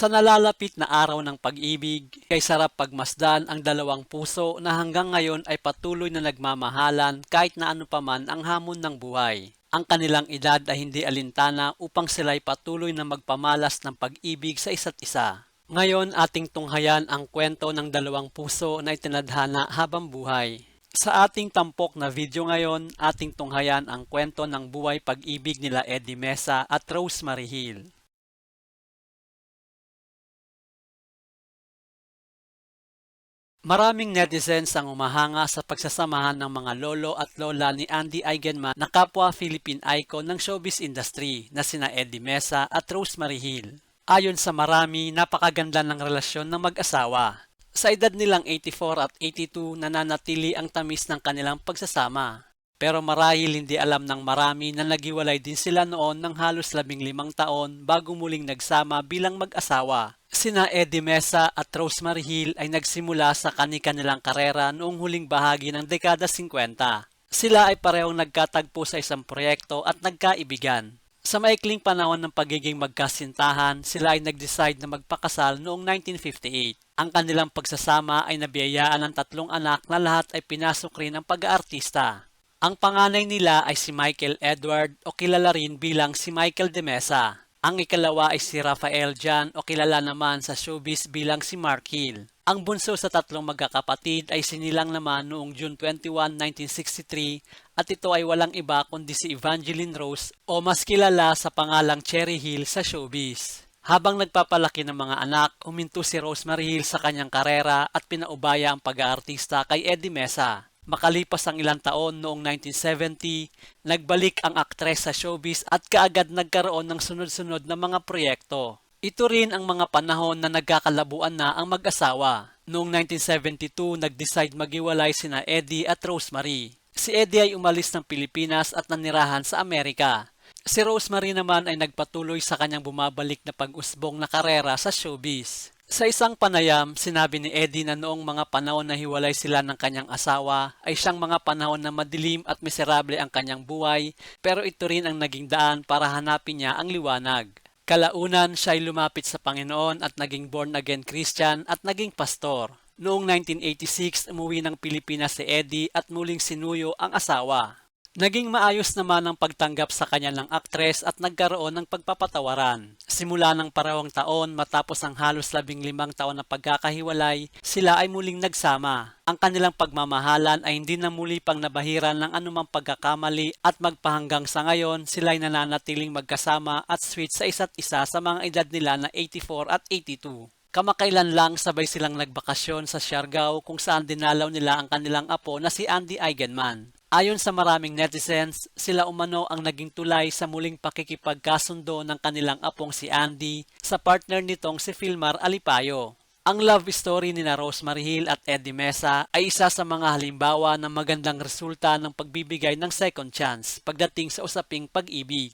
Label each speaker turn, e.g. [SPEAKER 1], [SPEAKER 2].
[SPEAKER 1] Sa nalalapit na araw ng pag-ibig, kay sarap pagmasdan ang dalawang puso na hanggang ngayon ay patuloy na nagmamahalan kahit na ano paman ang hamon ng buhay. Ang kanilang edad ay hindi alintana upang sila'y patuloy na magpamalas ng pag-ibig sa isa't isa. Ngayon ating tunghayan ang kwento ng dalawang puso na itinadhana habang buhay. Sa ating tampok na video ngayon, ating tunghayan ang kwento ng buhay pag-ibig nila Eddie Mesa at Rosemary Hill. Maraming netizens ang umahanga sa pagsasamahan ng mga lolo at lola ni Andy Eigenman na kapwa Philippine icon ng showbiz industry na sina Eddie Mesa at Rosemary Hill. Ayon sa marami, napakaganda ng relasyon ng mag-asawa. Sa edad nilang 84 at 82, nananatili ang tamis ng kanilang pagsasama. Pero marahil hindi alam ng marami na naghiwalay din sila noon ng halos 15 taon bago muling nagsama bilang mag-asawa. Sina Eddie Mesa at Rosemary Hill ay nagsimula sa kani-kanilang karera noong huling bahagi ng dekada 50. Sila ay parehong nagkatagpo sa isang proyekto at nagkaibigan. Sa maikling panahon ng pagiging magkasintahan, sila ay nag-decide na magpakasal noong 1958. Ang kanilang pagsasama ay nabiyayaan ng 3 anak na lahat ay pinasok rin ang pag-aartista. Ang panganay nila ay si Michael Edward o kilala rin bilang si Michael de Mesa. Ang ikalawa ay si Rafael Jan o kilala naman sa showbiz bilang si Mark Hill. Ang bunso sa 3 magkakapatid ay sinilang naman noong June 21, 1963 at ito ay walang iba kundi si Evangeline Rose o mas kilala sa pangalang Cherry Hill sa showbiz. Habang nagpapalaki ng mga anak, huminto si Rosemary Hill sa kanyang karera at pinaubaya ang pag-aartista kay Eddie Mesa. Makalipas ang ilang taon noong 1970, nagbalik ang aktres sa showbiz at kaagad nagkaroon ng sunod-sunod na mga proyekto. Ito rin ang mga panahon na nagkakalabuan na ang mag-asawa. Noong 1972, nag-decide maghiwalay sina Eddie at Rosemary. Si Eddie ay umalis ng Pilipinas at nanirahan sa Amerika. Si Rosemary naman ay nagpatuloy sa kanyang bumabalik na pag-usbong na karera sa showbiz. Sa isang panayam, sinabi ni Eddie na noong mga panahon na hiwalay sila ng kanyang asawa ay siyang mga panahon na madilim at miserable ang kanyang buhay, pero ito rin ang naging daan para hanapin niya ang liwanag. Kalaunan, siya ay lumapit sa Panginoon at naging born-again Christian at naging pastor. Noong 1986, umuwi ng Pilipinas si Eddie at muling sinuyo ang asawa. Naging maayos naman ang pagtanggap sa kanya ng aktres at nagkaroon ng pagpapatawaran. Simula ng parehong taon matapos ang halos 15 taon na pagkakahiwalay, sila ay muling nagsama. Ang kanilang pagmamahalan ay hindi na muli pang nabahiran ng anumang pagkakamali at magpahanggang sa ngayon, sila ay nananatiling magkasama at sweet sa isa't isa sa mga edad nila na 84 at 82. Kamakailan lang sabay silang nagbakasyon sa Siargao kung saan dinalaw nila ang kanilang apo na si Andy Eigenman. Ayon sa maraming netizens, sila umano ang naging tulay sa muling pakikipagkasundo ng kanilang apong si Andy sa partner nitong si Filmar Alipayo. Ang love story ni Rosemary Hill at Eddie Mesa ay isa sa mga halimbawa ng magandang resulta ng pagbibigay ng second chance pagdating sa usaping pag-ibig.